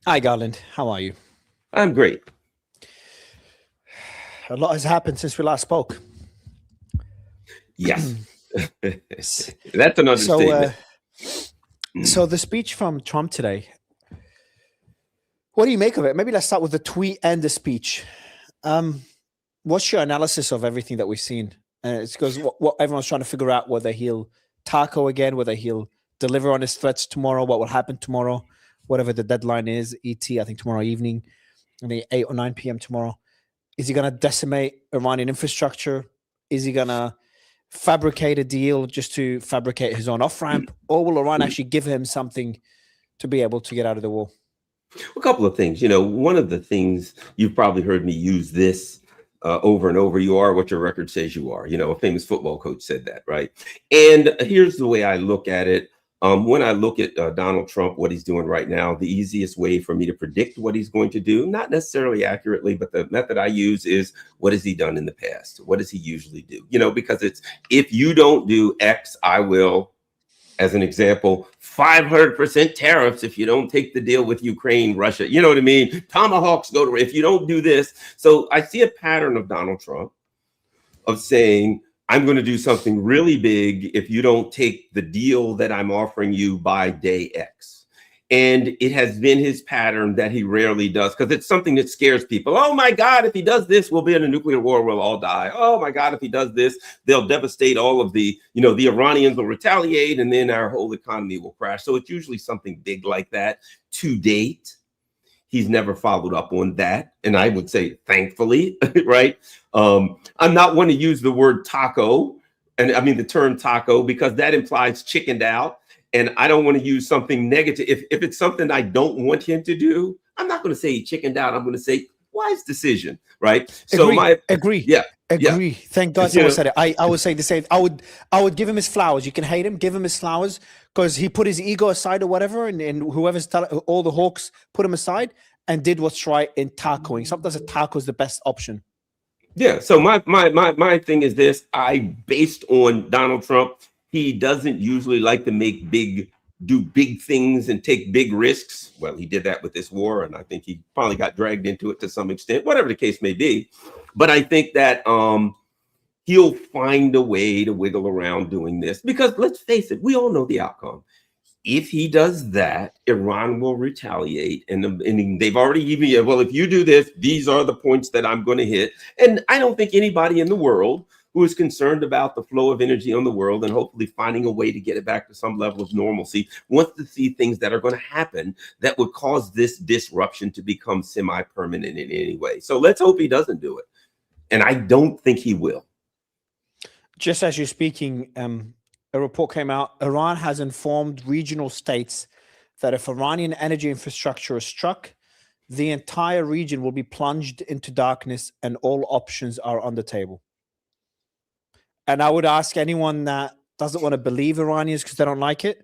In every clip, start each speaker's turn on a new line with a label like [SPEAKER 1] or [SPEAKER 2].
[SPEAKER 1] Hi, Garland. How are you?
[SPEAKER 2] I'm great.
[SPEAKER 1] A lot has happened since we last spoke.
[SPEAKER 2] Yes. That's an understatement.
[SPEAKER 1] So the speech from Trump today, what do you make of it? Maybe let's start with the tweet and the speech. What's your analysis of everything that we've seen? It's because what everyone's trying to figure out, whether he'll taco again, whether he'll deliver on his threats tomorrow, what will happen tomorrow, whatever the deadline is, I think tomorrow evening, I think 8 or 9 p.m. tomorrow. Is he going to decimate Iranian infrastructure? Is he going to fabricate a deal just to fabricate his own off-ramp? Or will Iran actually give him something to be able to get out of the war?
[SPEAKER 2] A couple of things. One of the things you've probably heard me use this over and over: you are what your record says you are. A famous football coach said that, right? And here's the way I look at it. When I look at Donald Trump, what he's doing right now, the easiest way for me to predict what he's going to do, not necessarily accurately, but the method I use is, what has he done in the past? What does he usually do? Because it's, if you don't do X, I will. As an example, 500% tariffs if you don't take the deal with Ukraine, Russia. You know what I mean? Tomahawks go to, if you don't do this. So I see a pattern of Donald Trump of saying, I'm going to do something really big if you don't take the deal that I'm offering you by day X. And it has been his pattern that he rarely does, because it's something that scares people. Oh my God, if he does this, we'll be in a nuclear war, we'll all die. Oh my God, if he does this, they'll devastate all of the Iranians will retaliate, and then our whole economy will crash. So it's usually something big like that. To date, he's never followed up on that. And I would say, thankfully, right? I'm not one to use the word taco, and I mean the term taco, because that implies chickened out. And I don't want to use something negative. If it's something I don't want him to do, I'm not going to say he chickened out. I'm going to say wise decision, right?
[SPEAKER 1] Agree.
[SPEAKER 2] Yeah.
[SPEAKER 1] Thank God someone said it. I would say the same. I would give him his flowers. You can hate him, give him his flowers, because he put his ego aside or whatever, and whoever's all the hawks put him aside and did what's right in tacoing. Sometimes a taco is the best option.
[SPEAKER 2] Yeah. So my thing is this: based on Donald Trump, he doesn't usually like to do big things and take big risks. Well, he did that with this war, and I think he probably got dragged into it to some extent, whatever the case may be. But I think that he'll find a way to wiggle around doing this, because let's face it, we all know the outcome. If he does that, Iran will retaliate, and they've already even, well, if you do this, these are the points that I'm going to hit. And I don't think anybody in the world who is concerned about the flow of energy on the world and hopefully finding a way to get it back to some level of normalcy wants to see things that are going to happen that would cause this disruption to become semi-permanent in any way. So let's hope he doesn't do it. And I don't think he will.
[SPEAKER 1] Just as you're speaking, a report came out. Iran has informed regional states that if Iranian energy infrastructure is struck, the entire region will be plunged into darkness and all options are on the table. And I would ask anyone that doesn't want to believe Iranians because they don't like it,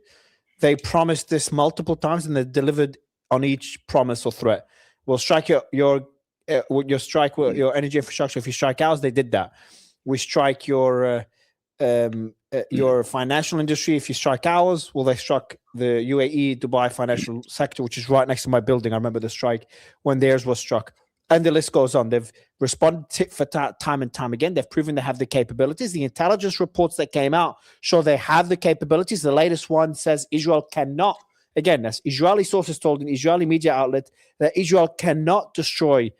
[SPEAKER 1] they promised this multiple times and they delivered on each promise or threat. We'll strike your energy infrastructure. If you strike ours, they did that. We strike your financial industry. If you strike ours, well, they struck the UAE, Dubai financial sector, which is right next to my building. I remember the strike when theirs was struck. And the list goes on. They've responded for time and time again. They've proven they have the capabilities. The intelligence reports that came out show they have the capabilities. The latest one says Israel cannot, again, that's Israeli sources told an Israeli media outlet, that Israel cannot destroy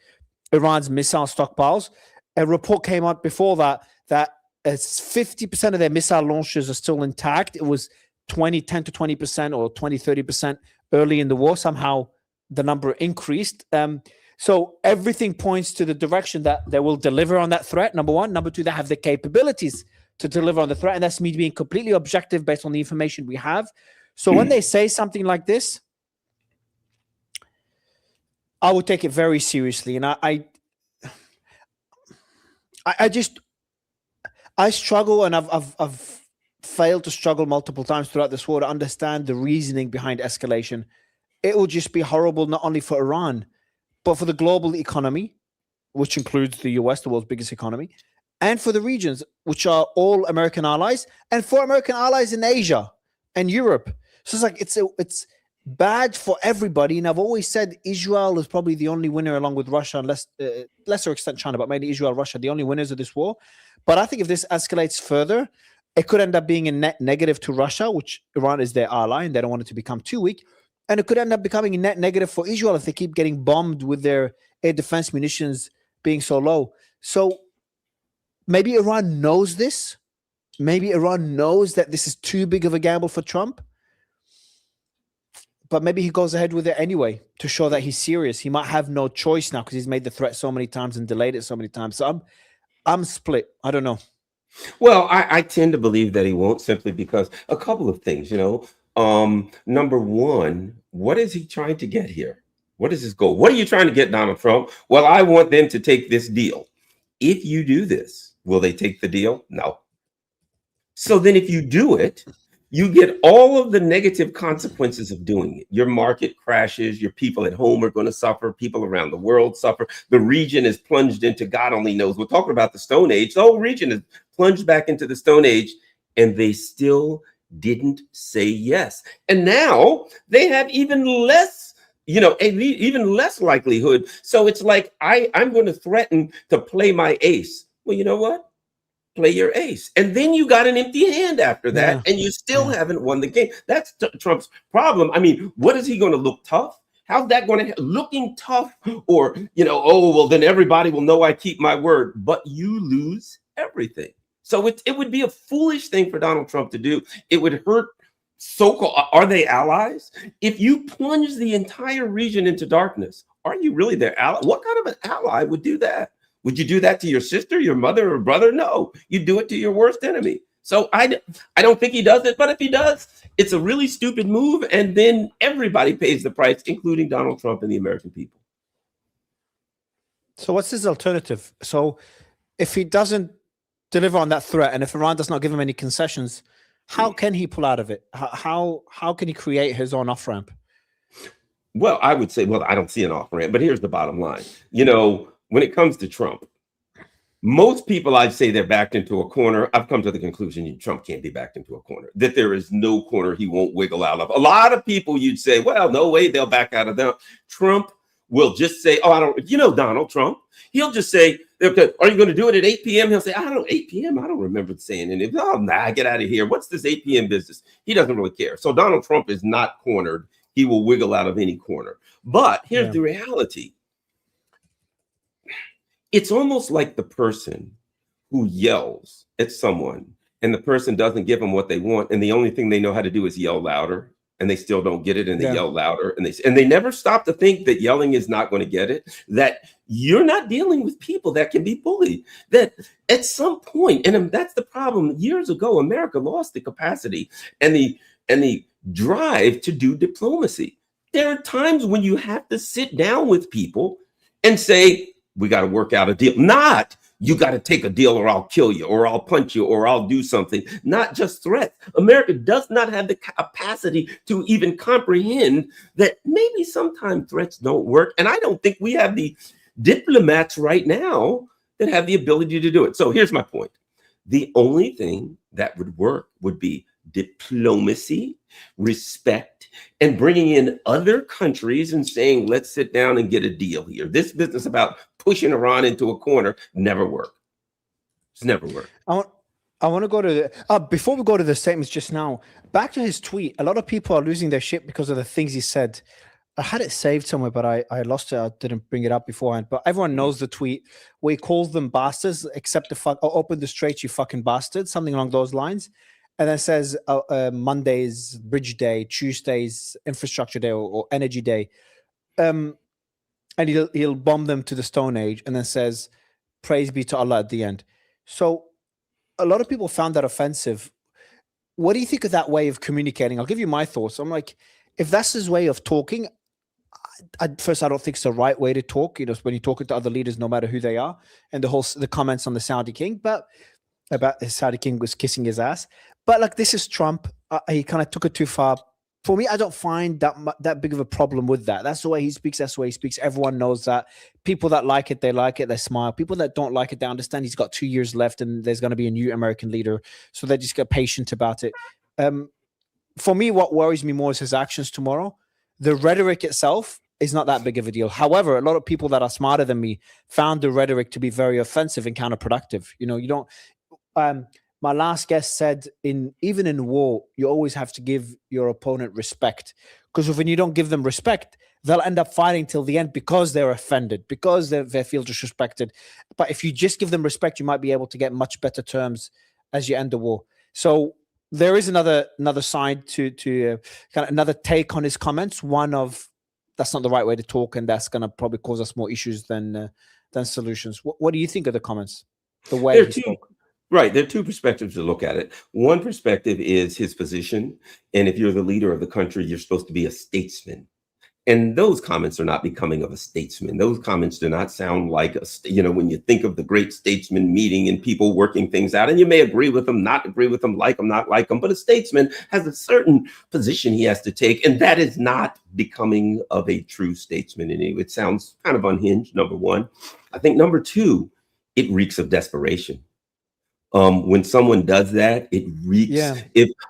[SPEAKER 1] Iran's missile stockpiles. A report came out before that 50% of their missile launches are still intact. It was 10 to 20% or 20, 30% early in the war. Somehow the number increased. So everything points to the direction that they will deliver on that threat, number one. Number two, they have the capabilities to deliver on the threat. And that's me being completely objective based on the information we have. So when they say something like this, I would take it very seriously. And I struggle, and I've failed to struggle multiple times throughout this war to understand the reasoning behind escalation. It will just be horrible, not only for Iran, but for the global economy, which includes the US, the world's biggest economy, and for the regions, which are all American allies, and for American allies in Asia and Europe. So it's like it's bad for everybody. And I've always said Israel is probably the only winner, along with Russia, and lesser extent China, but mainly Israel, Russia, the only winners of this war. But I think if this escalates further, it could end up being a net negative to Russia, which Iran is their ally, and they don't want it to become too weak. And it could end up becoming a net negative for Israel if they keep getting bombed with their air defense munitions being so low. So maybe Iran knows this. Maybe Iran knows that this is too big of a gamble for Trump. But maybe he goes ahead with it anyway to show that he's serious. He might have no choice now because he's made the threat so many times and delayed it so many times. So I'm split. I don't know.
[SPEAKER 2] Well, I tend to believe that he won't, simply because a couple of things, number one, what is he trying to get here? What is his goal? What are you trying to get, Donald Trump? Well, I want them to take this deal. If you do this, will they take the deal? No. So then if you do it, you get all of the negative consequences of doing it. Your market crashes. Your people at home are going to suffer. People around the world suffer. The region is plunged into God only knows. We're talking about the Stone Age. The whole region is plunged back into the Stone Age, and they still didn't say yes. And now they have even less, even less likelihood. So it's like, I'm going to threaten to play my ace. Well, you know what? Play your ace. And then you got an empty hand after that, and you still haven't won the game. That's Trump's problem. I mean, what is he going to look tough? How's that going to looking tough? Or, oh, well, then everybody will know I keep my word, but you lose everything. So it would be a foolish thing for Donald Trump to do. It would hurt so-called, are they allies? If you plunge the entire region into darkness, are you really their ally? What kind of an ally would do that? Would you do that to your sister, your mother, or brother? No, you do it to your worst enemy. So I don't think he does it, but if he does, it's a really stupid move, and then everybody pays the price, including Donald Trump and the American people.
[SPEAKER 1] So what's his alternative? So if he doesn't deliver on that threat, and if Iran does not give him any concessions, how can he pull out of it? How can he create his own off-ramp?
[SPEAKER 2] Well, I would say, I don't see an off-ramp, but here's the bottom line. When it comes to Trump, most people, I'd say they're backed into a corner. I've come to the conclusion Trump can't be backed into a corner, that there is no corner he won't wiggle out of. A lot of people, you'd say, well, no way they'll back out of them. Trump will just say, Donald Trump, he'll just say, okay, are you going to do it at 8 p.m.? He'll say, 8 p.m.? I don't remember saying anything. Oh, nah, get out of here. What's this 8 p.m. business? He doesn't really care. So Donald Trump is not cornered. He will wiggle out of any corner. But here's the reality. It's almost like the person who yells at someone and the person doesn't give them what they want, and the only thing they know how to do is yell louder, and they still don't get it, and they yell louder, and they never stop to think that yelling is not going to get it, that you're not dealing with people that can be bullied, that at some point, and that's the problem. Years ago, America lost the capacity and the drive to do diplomacy. There are times when you have to sit down with people and say, we got to work out a deal. Not, you got to take a deal or I'll kill you or I'll punch you or I'll do something. Not just threats. America does not have the capacity to even comprehend that maybe sometimes threats don't work. And I don't think we have the diplomats right now that have the ability to do it. So here's my point. The only thing that would work would be diplomacy, respect, and bringing in other countries and saying, let's sit down and get a deal here. This business about pushing Iran into a corner never worked. It's never worked.
[SPEAKER 1] I want to go to before we go to the statements just now, back to his tweet. A lot of people are losing their shit because of the things he said. I had it saved somewhere, but I lost it. I didn't bring it up beforehand. But everyone knows the tweet where he calls them bastards, except open the Strait, you fucking bastards, something along those lines. And then says Monday's Bridge Day, Tuesday's Infrastructure Day or Energy Day. And he'll bomb them to the Stone Age and then says, praise be to Allah at the end. So a lot of people found that offensive. What do you think of that way of communicating? I'll give you my thoughts. I'm like, if that's his way of talking, first, I don't think it's the right way to talk. When you're talking to other leaders, no matter who they are, and the comments on the Saudi king, but about the Saudi king was kissing his ass. But like, this is Trump. He kind of took it too far. For me, I don't find that big of a problem with that. That's the way he speaks. That's the way he speaks. Everyone knows that. People that like it, they smile. People that don't like it, they understand he's got 2 years left and there's going to be a new American leader. So they just get patient about it. for me, what worries me more is his actions tomorrow. The rhetoric itself is not that big of a deal. However, a lot of people that are smarter than me found the rhetoric to be very offensive and counterproductive. You don't. My last guest said, even in war, you always have to give your opponent respect, because when you don't give them respect, they'll end up fighting till the end because they're offended, because they feel disrespected. But if you just give them respect, you might be able to get much better terms as you end the war. So there is another side to kind of another take on his comments. One of, that's not the right way to talk, and that's going to probably cause us more issues than solutions. What do you think of the comments? The way he spoke.
[SPEAKER 2] Right. There are two perspectives to look at it. One perspective is his position. And if you're the leader of the country, you're supposed to be a statesman. And those comments are not becoming of a statesman. Those comments do not sound like, when you think of the great statesman meeting and people working things out, and you may agree with them, not agree with them, like them, not like them, but a statesman has a certain position he has to take. And that is not becoming of a true statesman. And it sounds kind of unhinged, number one. I think number two, it reeks of desperation. When someone does that, it reeks. Yeah.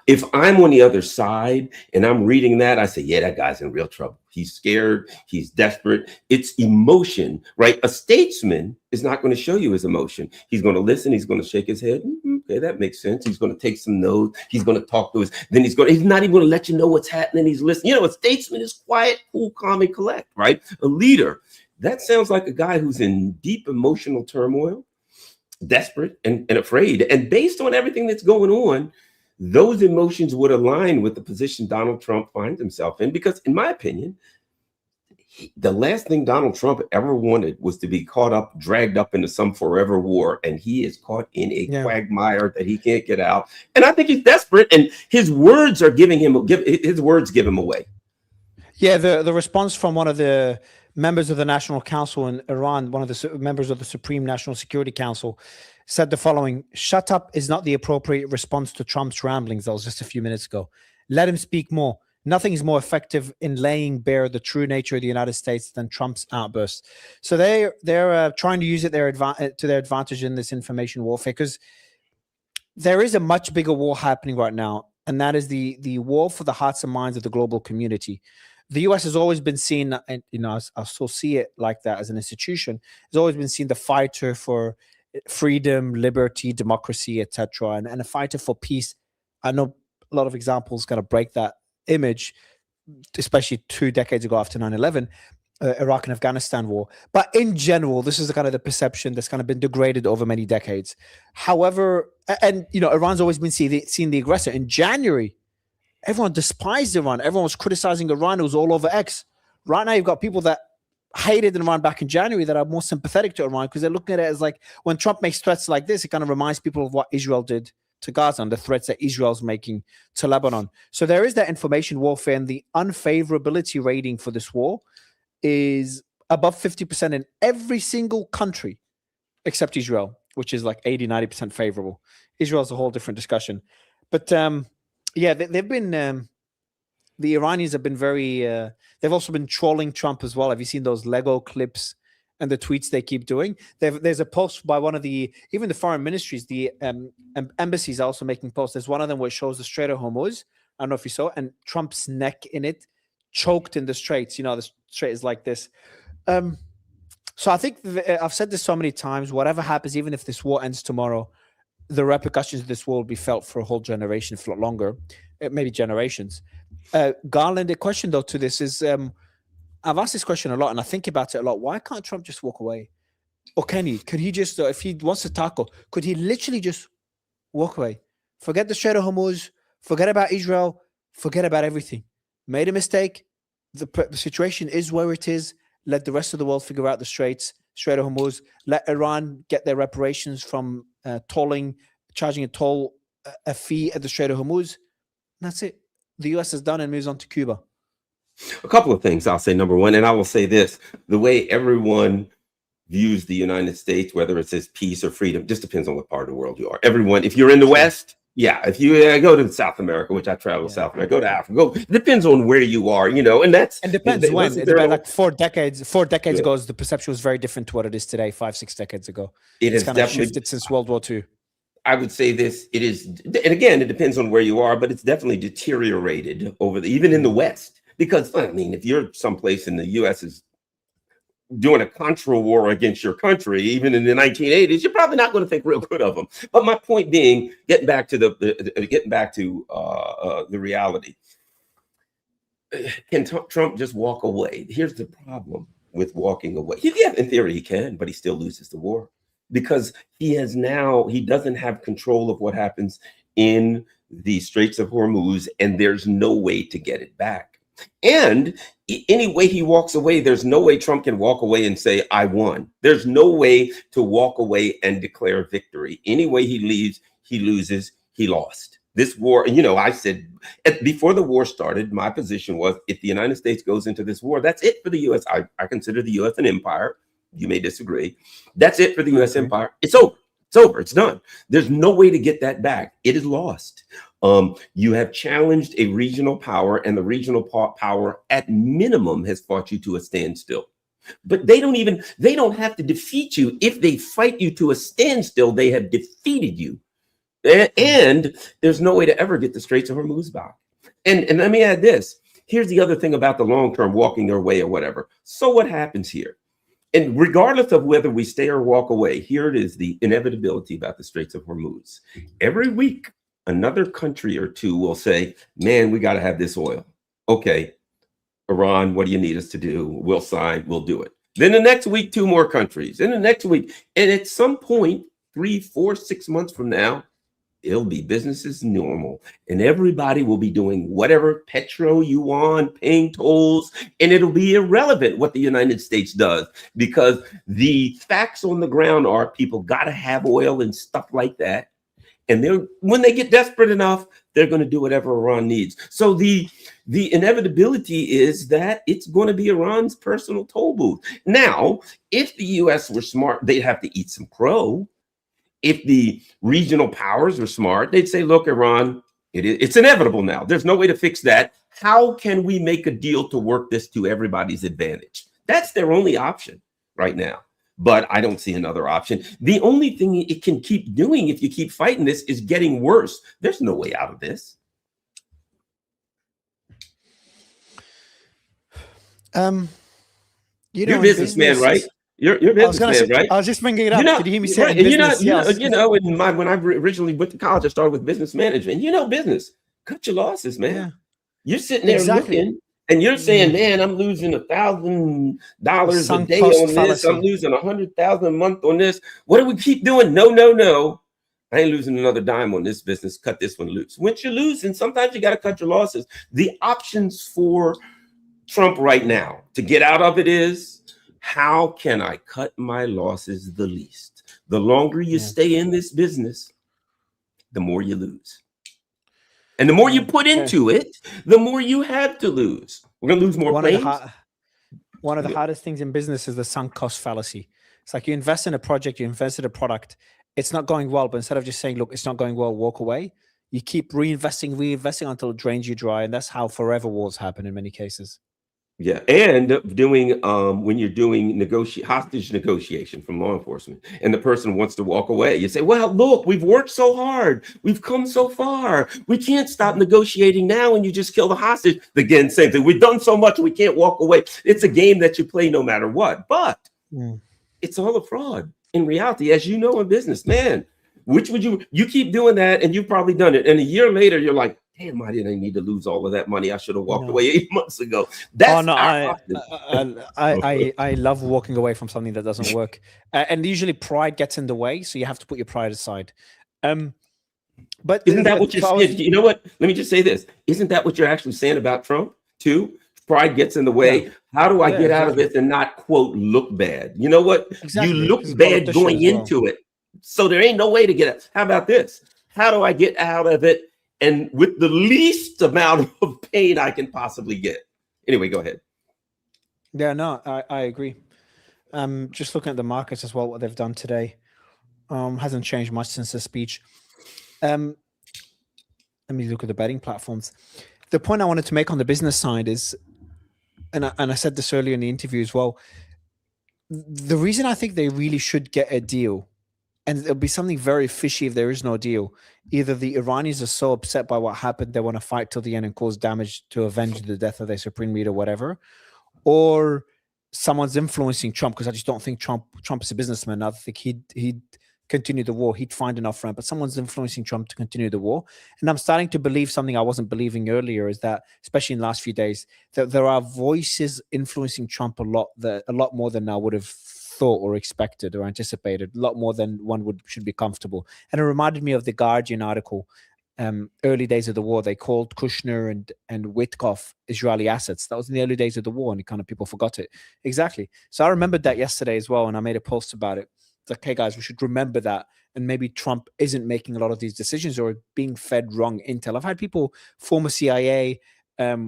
[SPEAKER 2] If I'm on the other side and I'm reading that, I say, yeah, that guy's in real trouble. He's scared. He's desperate. It's emotion, right? A statesman is not going to show you his emotion. He's going to listen. He's going to shake his head. Okay, that makes sense. He's going to take some notes. He's going to talk to us. Then he's not even going to let you know what's happening. He's listening. A statesman is quiet, cool, calm, and collect, right? A leader, that sounds like a guy who's in deep emotional turmoil, desperate and afraid. And based on everything that's going on, those emotions would align with the position Donald Trump finds himself in. Because in my opinion, the last thing Donald Trump ever wanted was to be dragged up into some forever war. And he is caught in a quagmire that he can't get out. And I think he's desperate, and his words give him away. Yeah,
[SPEAKER 1] the response from one of the members of the National Council in Iran, one of the members of the Supreme National Security Council, said the following: "Shut up is not the appropriate response to Trump's ramblings." That was just a few minutes ago. "Let him speak more. Nothing is more effective in laying bare the true nature of the United States than Trump's outbursts." So they're trying to use it to their advantage in this information warfare, because there is a much bigger war happening right now, and that is the war for the hearts and minds of the global community. The U.S. has always been seen, and I still see it like that as an institution, has always been seen the fighter for freedom, liberty, democracy, etc., and a fighter for peace. I know a lot of examples kind of break that image, especially 2 decades ago after 9/11, Iraq and Afghanistan war. But in general, this is the perception that's kind of been degraded over many decades. However, and Iran's always been seen the aggressor. In January, everyone despised Iran. Everyone was criticizing Iran. It was all over X. Right now, you've got people that hated Iran back in January that are more sympathetic to Iran, because they're looking at it as like, when Trump makes threats like this, it kind of reminds people of what Israel did to Gaza and the threats that Israel's making to Lebanon. So there is that information warfare, and the unfavorability rating for this war is above 50% in every single country except Israel, which is like 80, 90% favorable. Israel's a whole different discussion. But they've been, the Iranians have been very, they've also been trolling Trump as well. Have you seen those Lego clips and the tweets they keep doing? There's a post by one of even the foreign ministries, the embassies are also making posts. There's one of them where it shows the Strait of Hormuz. I don't know if you saw it, and Trump's neck in it, choked in the straits. The strait is like this. So I think I've said this so many times, whatever happens, even if this war ends tomorrow, the repercussions of this war will be felt for a whole generation, if not longer, maybe generations. Garland, the question though to this is, I've asked this question a lot and I think about it a lot. Why can't Trump just walk away? Or can he? Could he just, if he wants to tackle, could he literally just walk away? Forget the Strait of Hormuz, forget about Israel, forget about everything. Made a mistake. The situation is where it is. Let the rest of the world figure out the Strait of Hormuz. Let Iran get their reparations from charging a fee at the Strait of Hormuz. And that's it. The U.S. has done and moves on to Cuba.
[SPEAKER 2] A couple of things I'll say. Number one, and I will say this, the way everyone views the United States, whether it says peace or freedom, just depends on what part of the world you are. Everyone, if you're in the West, if you go to South America, which I travel to South America, go to Africa, it depends on where you are, and
[SPEAKER 1] depends when. It depends, like 4 decades ago, the perception was very different to what it is today, 5-6 decades ago.
[SPEAKER 2] It's
[SPEAKER 1] kind of shifted since World War II.
[SPEAKER 2] I would say this, it is, and again, it depends on where you are, but it's definitely deteriorated even in the West. Because, I mean, if you're someplace in the US is doing a contra war against your country, even in the 1980s, you're probably not going to think real good of them. But my point being, getting back to the reality, can Trump just walk away? Here's the problem with walking away. Yeah, in theory he can, but he still loses the war because he doesn't have control of what happens in the Straits of Hormuz, and there's no way to get it back. And any way he walks away, there's no way Trump can walk away and say, I won. There's no way to walk away and declare victory. Any way he leaves, he loses, he lost. This war, I said before the war started, my position was if the United States goes into this war, that's it for the U.S. I consider the U.S. an empire. You may disagree. That's it for the U.S. empire. It's over. It's over. It's done. There's no way to get that back. It is lost. You have challenged a regional power, and the regional power at minimum has fought you to a standstill. But they don't have to defeat you. If they fight you to a standstill, they have defeated you. And there's no way to ever get the Straits of Hormuz back. And let me add this. Here's the other thing about the long term walking their way or whatever. So what happens here? And regardless of whether we stay or walk away, here it is, the inevitability about the Straits of Hormuz. Every week, another country or two will say, man, we got to have this oil. Okay, Iran, what do you need us to do? We'll sign, we'll do it. Then the next week, 2 more countries. Then the next week. And at some point, 3, 4, 6 months from now, it'll be business as normal. And everybody will be doing whatever petro you want, paying tolls, and it'll be irrelevant what the United States does because the facts on the ground are people got to have oil and stuff like that. And when they get desperate enough, they're going to do whatever Iran needs. So the inevitability is that it's going to be Iran's personal toll booth. Now, if the U.S. were smart, they'd have to eat some crow. If the regional powers were smart, they'd say, look, Iran, it's inevitable now. There's no way to fix that. How can we make a deal to work this to everybody's advantage? That's their only option right now. But I don't see another option. The only thing it can keep doing if you keep fighting this is getting worse. There's no way out of this. You're a businessman, right? You're a businessman, right?
[SPEAKER 1] I was just bringing it up. Did you hear me say
[SPEAKER 2] right, when I originally went to college, I started with business management. Business. Cut your losses, man. Yeah. You're sitting there looking. And you're saying, man, I'm losing $1,000 a day on this. I'm losing $100,000 a month on this. What do we keep doing? No. I ain't losing another dime on this business. Cut this one loose. Once you're losing, sometimes you got to cut your losses. The options for Trump right now to get out of it is, how can I cut my losses the least? The longer you stay in this business, the more you lose. And the more you put into it, the more you have to lose. We're going to lose more planes.
[SPEAKER 1] One of the hardest things in business is the sunk cost fallacy. It's like you invest in a project, you invest in a product. It's not going well, but instead of just saying, look, it's not going well, walk away, you keep reinvesting until it drains you dry. And that's how forever wars happen in many cases.
[SPEAKER 2] Yeah, and doing when you're doing hostage negotiation from law enforcement, and the person wants to walk away, you say, "Well, look, we've worked so hard, we've come so far, we can't stop negotiating now." And you just kill the hostage. Again, same thing. We've done so much, we can't walk away. It's a game that you play no matter what, but it's all a fraud in reality, as you know in business, man. Which would you keep doing that, and you've probably done it, and a year later, you're like, damn, why didn't I need to lose all of that money? I should have walked away 8 months ago. That's
[SPEAKER 1] I love walking away from something that doesn't work. And usually pride gets in the way, so you have to put your pride aside. But
[SPEAKER 2] isn't that what you're saying? You know what? Let me just say this. Isn't that what you're actually saying about Trump too? Pride gets in the way. Yeah. How do I get out of it and not, quote, look bad? You know what? Exactly. You look bad going into it. So there ain't no way to get it. How about this? How do I get out of it and with the least amount of pain I can possibly get? Anyway, go ahead.
[SPEAKER 1] Yeah, no, I agree. Just looking at the markets as well, what they've done today hasn't changed much since the speech. Let me look at the betting platforms. The point I wanted to make on the business side is, and I said this earlier in the interview as well, the reason I think they really should get a deal and it'll be something very fishy if there is no deal. Either the Iranians are so upset by what happened, they want to fight till the end and cause damage to avenge the death of their supreme leader, whatever, or someone's influencing Trump, because I just don't think Trump is a businessman. I think he'd continue the war. He'd find enough rent, but someone's influencing Trump to continue the war. And I'm starting to believe something I wasn't believing earlier, is that, especially in the last few days, that there are voices influencing Trump a lot more than I would have thought or expected or anticipated, a lot more than one should be comfortable. And it reminded me of the Guardian article, early days of the war. They called Kushner and Witkoff Israeli assets. That was in the early days of the war, and kind of people forgot it. Exactly. So I remembered that yesterday as well, and I made a post about it. It's like, hey guys, we should remember that, and maybe Trump isn't making a lot of these decisions or being fed wrong intel. I've had people, former CIA,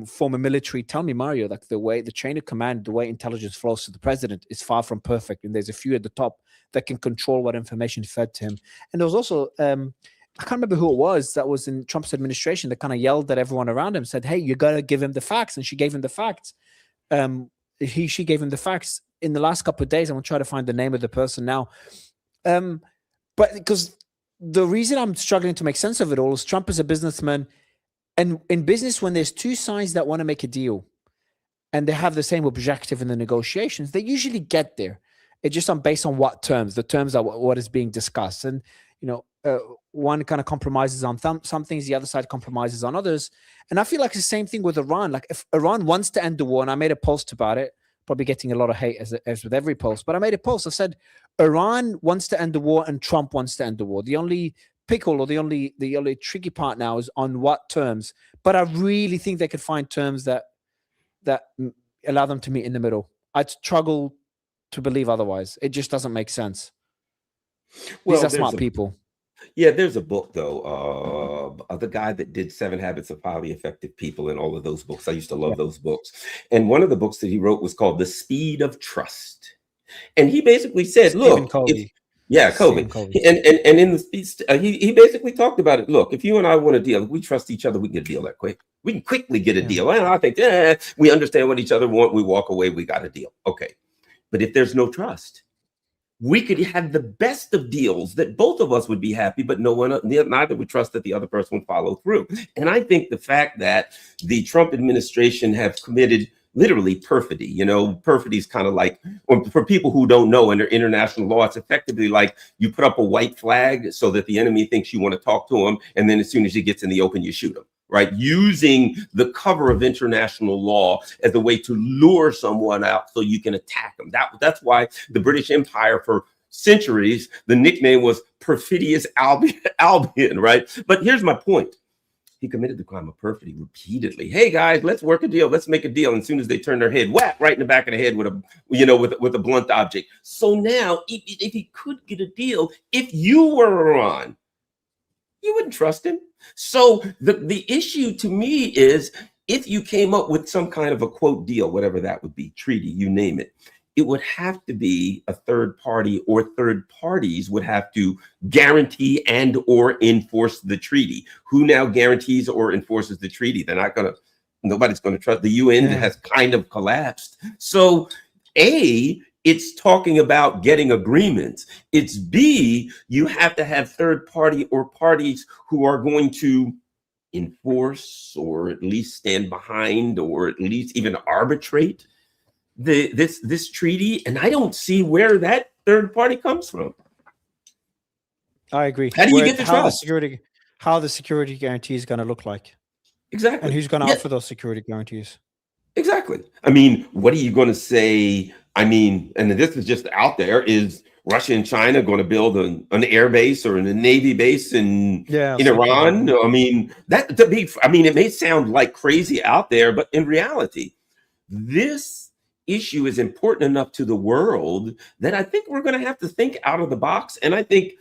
[SPEAKER 1] former military, tell me, Mario, like the chain of command, the way intelligence flows to the president is far from perfect, and there's a few at the top that can control what information is fed to him. And there was also I can't remember who it was that was in Trump's administration that kind of yelled at everyone around him, said, hey, you got to give him the facts. And she gave him the facts. She gave him the facts in the last couple of days. I'm going to try to find the name of the person now. But because the reason I'm struggling to make sense of it all is Trump is a businessman. And in business, when there's two sides that want to make a deal and they have the same objective in the negotiations, they usually get there. It's just based on what terms. The terms are what is being discussed. And, you know, one kind of compromises on some things, the other side compromises on others. And I feel like it's the same thing with Iran. Like, if Iran wants to end the war, and I made a post about it, probably getting a lot of hate as with every post, but I made a post. I said, Iran wants to end the war and Trump wants to end the war. The only pickle, or the only tricky part now is on what terms. But I really think they could find terms that allow them to meet in the middle. I'd struggle to believe otherwise. It just doesn't make sense. These are smart people.
[SPEAKER 2] Yeah, there's a book though, the guy that did 7 Habits of Highly Effective People and all of those books. I used to love those books. And one of the books that he wrote was called The Speed of Trust. And he basically said, look, Covey. And in the speech, he basically talked about it. Look, if you and I want a deal, if we trust each other, we can get a deal that quick. We can quickly get a deal. And I think, we understand what each other want. We walk away, we got a deal. Okay. But if there's no trust, we could have the best of deals that both of us would be happy, but neither would trust that the other person would follow through. And I think the fact that the Trump administration have committed literally perfidy, perfidy is kind of like, for people who don't know, under international law, it's effectively like you put up a white flag so that the enemy thinks you want to talk to him. And then as soon as he gets in the open, you shoot him. Right, using the cover of international law as a way to lure someone out so you can attack them. That's why the British Empire for centuries, the nickname was Perfidious Albion, right? But here's my point. He committed the crime of perfidy repeatedly. Hey guys, let's work a deal. Let's make a deal. And as soon as they turn their head, whack right in the back of the head with a blunt object. So now, if he could get a deal, if you were Iran, you wouldn't trust him. So the issue to me is, if you came up with some kind of a quote deal, whatever that would be, treaty, you name it, it would have to be a third party, or third parties would have to guarantee and or enforce the treaty. Who now guarantees or enforces the treaty? Nobody's going to trust. The UN has kind of collapsed. So it's talking about getting agreements. It's B, you have to have third party or parties who are going to enforce, or at least stand behind, or at least even arbitrate this treaty. And I don't see where that third party comes from.
[SPEAKER 1] I agree.
[SPEAKER 2] How do you get the trust?
[SPEAKER 1] How the security guarantee is going to look like.
[SPEAKER 2] Exactly.
[SPEAKER 1] And who's going to offer those security guarantees?
[SPEAKER 2] Exactly. I mean, what are you going to say? I mean, and this is just out there, is Russia and China going to build an air base or a Navy base in Iran? I mean, it may sound like crazy out there, but in reality, this issue is important enough to the world that I think we're going to have to think out of the box. And I think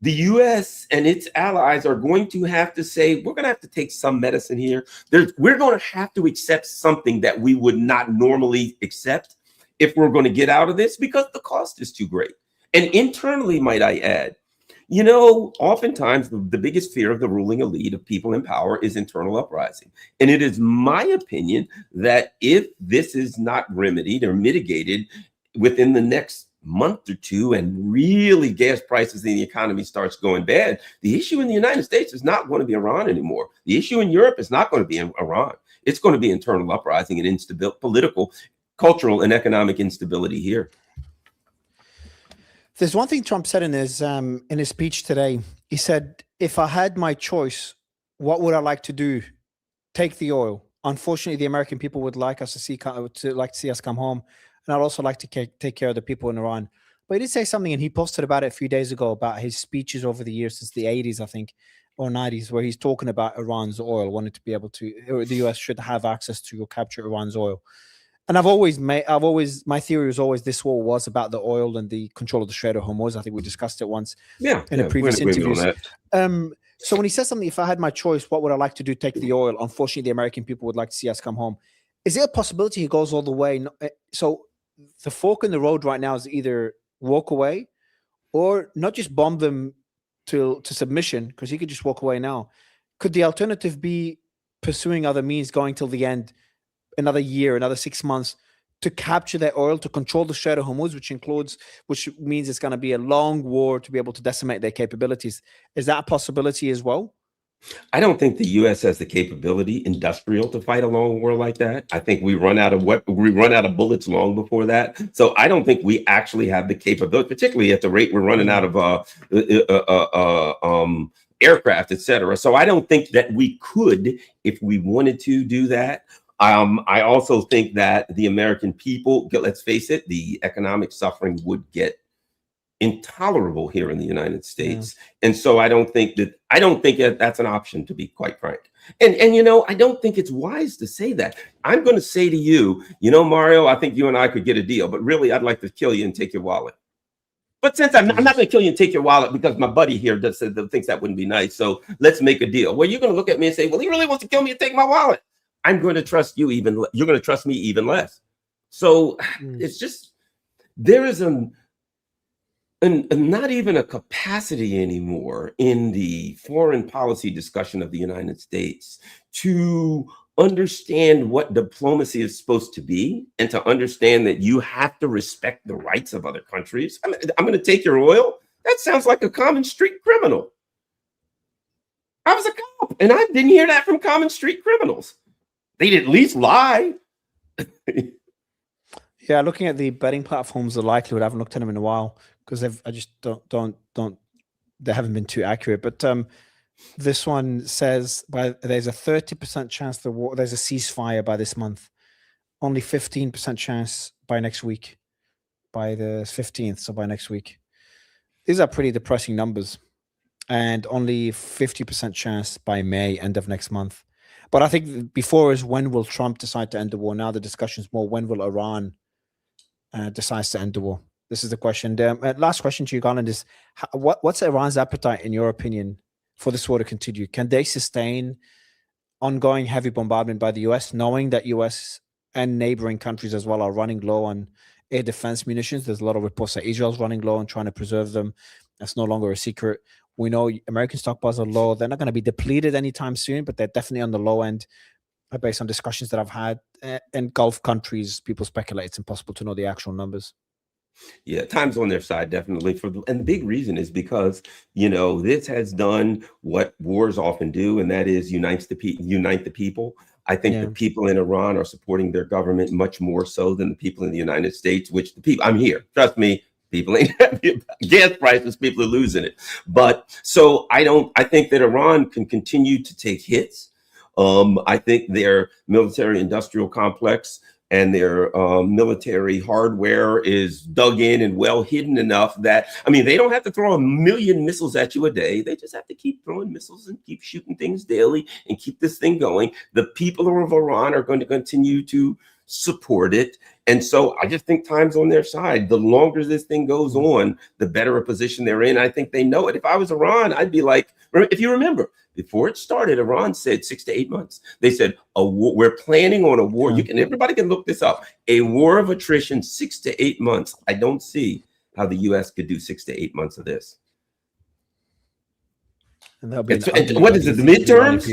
[SPEAKER 2] the U.S. and its allies are going to have to say, we're going to have to take some medicine here. We're going to have to accept something that we would not normally accept if we're going to get out of this, because the cost is too great. And internally, might I add, oftentimes the biggest fear of the ruling elite, of people in power, is internal uprising. And it is my opinion that if this is not remedied or mitigated within the next month or two and really gas prices in the economy starts going bad, the issue in the United States is not going to be Iran anymore. The issue in Europe is not going to be in Iran. It's going to be internal uprising and instability, political, cultural, and economic instability here.
[SPEAKER 1] There's one thing Trump said in his speech today. He said, if I had my choice, what would I like to do? Take the oil. Unfortunately, the American people would like us to see us come home. And I'd also like to take care of the people in Iran. But he did say something, and he posted about it a few days ago about his speeches over the years since the 80s, I think, or 90s, where he's talking about Iran's oil, wanted to be able to, or the US should have access to capture Iran's oil. And my theory was always this war was about the oil and the control of the Strait of Hormuz. I think we discussed it once in a previous interviews. So when he says something, if I had my choice, what would I like to do? Take the oil. Unfortunately, the American people would like to see us come home. Is there a possibility he goes all the way? So the fork in the road right now is either walk away or not just bomb them to submission, because he could just walk away now. Could the alternative be pursuing other means, going till the end, another year, another 6 months, to capture their oil, to control the Strait of Hormuz, which means it's going to be a long war to be able to decimate their capabilities? Is that a possibility as well?
[SPEAKER 2] I don't think the U.S. has the capability, industrial, to fight a long war like that. I think we run out of bullets long before that. So I don't think we actually have the capability, particularly at the rate we're running out of aircraft, et cetera. So I don't think that we could, if we wanted to do that. I also think that the American people, let's face it, the economic suffering would get intolerable here in the United States. And so I don't think that's an option, to be quite frank. And I don't think it's wise to say that. I'm going to say to you, Mario, I think you and I could get a deal, but really I'd like to kill you and take your wallet. But since I'm not going to kill you and take your wallet because my buddy here thinks that wouldn't be nice. So let's make a deal. Well, you're going to look at me and say, well, he really wants to kill me and take my wallet. I'm going to trust you you're going to trust me even less. So it's just, there is not even a capacity anymore in the foreign policy discussion of the United States to understand what diplomacy is supposed to be and to understand that you have to respect the rights of other countries. I'm going to take your oil. That sounds like a common street criminal. I was a cop and I didn't hear that from common street criminals. They'd at least lie.
[SPEAKER 1] Yeah, looking at the betting platforms, the likelihood, I haven't looked at them in a while because I just don't they haven't been too accurate. But this one says there's a 30% chance there's a ceasefire by this month, only 15% chance by next week, by the 15th, so by next week. These are pretty depressing numbers, and only 50% chance by May, end of next month. But I think before is when will Trump decide to end the war? Now the discussion is more when will Iran decide to end the war? This is the question. Last question to you, Garland, is what's Iran's appetite, in your opinion, for this war to continue? Can they sustain ongoing heavy bombardment by the U.S., knowing that U.S. and neighboring countries as well are running low on air defense munitions? There's a lot of reports that Israel's running low and trying to preserve them. That's no longer a secret. We know American stockpiles are low. They're not going to be depleted anytime soon, but they're definitely on the low end. Based on discussions that I've had in Gulf countries, people speculate it's impossible to know the actual numbers.
[SPEAKER 2] Yeah, time's on their side, definitely. And the big reason is because, this has done what wars often do, and that is unite the people. I think the people in Iran are supporting their government much more so than the people in the United States, which I'm here. Trust me, people ain't happy about gas prices, people are losing it. But so I think that Iran can continue to take hits. I think their military industrial complex and their military hardware is dug in and well hidden enough that, they don't have to throw 1 million missiles at you a day. They just have to keep throwing missiles and keep shooting things daily and keep this thing going. The people of Iran are going to continue to support it. And so I just think time's on their side. The longer this thing goes on, the better a position they're in. I think they know it. If I was Iran, I'd be like, if you remember, before it started, Iran said 6 to 8 months. They said, we're planning on a war. Everybody can look this up. A war of attrition, 6 to 8 months. I don't see how the U.S. could do 6 to 8 months of this.
[SPEAKER 1] And that'll be
[SPEAKER 2] what is it, the midterms?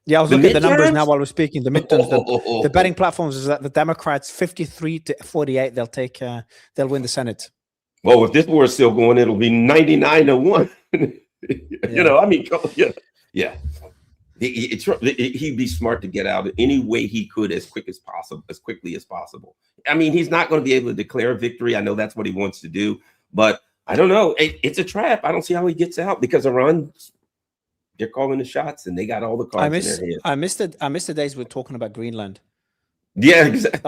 [SPEAKER 1] Yeah, I was
[SPEAKER 2] The
[SPEAKER 1] looking at the numbers now
[SPEAKER 2] midterms?
[SPEAKER 1] while we're speaking. The midterms, the betting platforms is that the Democrats 53-48, they'll win the Senate.
[SPEAKER 2] Well, if this war is still going, it'll be 99-1. I mean, yeah. He'd be smart to get out any way he could as quickly as possible. I mean, he's not going to be able to declare a victory. I know that's what he wants to do, but I don't know. It's a trap. I don't see how he gets out because Iran, they're calling the shots and they got all the cards in their head.
[SPEAKER 1] I missed the days we're talking about Greenland.
[SPEAKER 2] Yeah, exactly.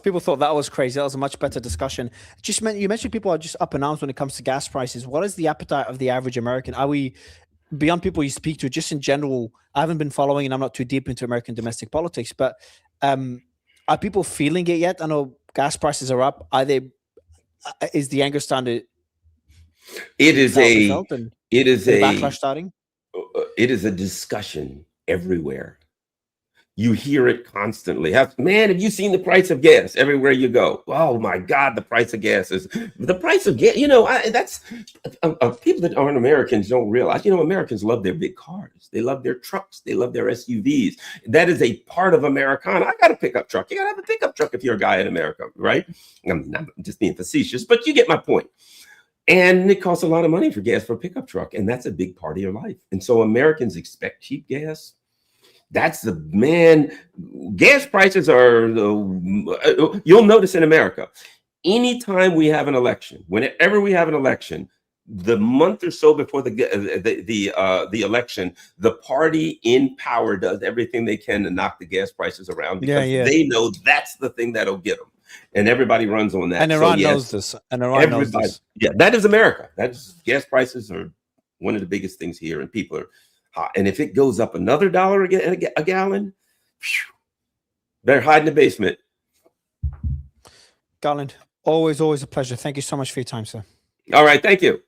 [SPEAKER 1] People thought that was crazy. That was a much better discussion. You mentioned people are just up in arms when it comes to gas prices. What is the appetite of the average American? Are we, beyond people you speak to, just in general? I haven't been following, and I'm not too deep into American domestic politics, but are people feeling it yet? I know gas prices are up. Is the anger starting to?
[SPEAKER 2] It is a
[SPEAKER 1] backlash starting.
[SPEAKER 2] It is a discussion everywhere. You hear it constantly. Man, have you seen the price of gas everywhere you go? Oh my God, the price of gas is the price of gas. That's people that aren't Americans don't realize. Americans love their big cars. They love their trucks. They love their SUVs. That is a part of Americana. I got a pickup truck. You got to have a pickup truck if you're a guy in America, right? I'm just being facetious, but you get my point. And it costs a lot of money for gas for a pickup truck, and that's a big part of your life. And so Americans expect cheap gas. That's gas prices are, you'll notice in America, anytime we have an election, whenever we have an election, the month or so before the election, the party in power does everything they can to knock the gas prices around because they know that's the thing that'll get them. And everybody runs on that.
[SPEAKER 1] And Iran knows this. And Iran knows this.
[SPEAKER 2] Yeah, that is America. Gas prices are one of the biggest things here, and people are hot. And if it goes up another $1 a gallon, better hide in the basement.
[SPEAKER 1] Garland, always a pleasure. Thank you so much for your time, sir.
[SPEAKER 2] All right, thank you.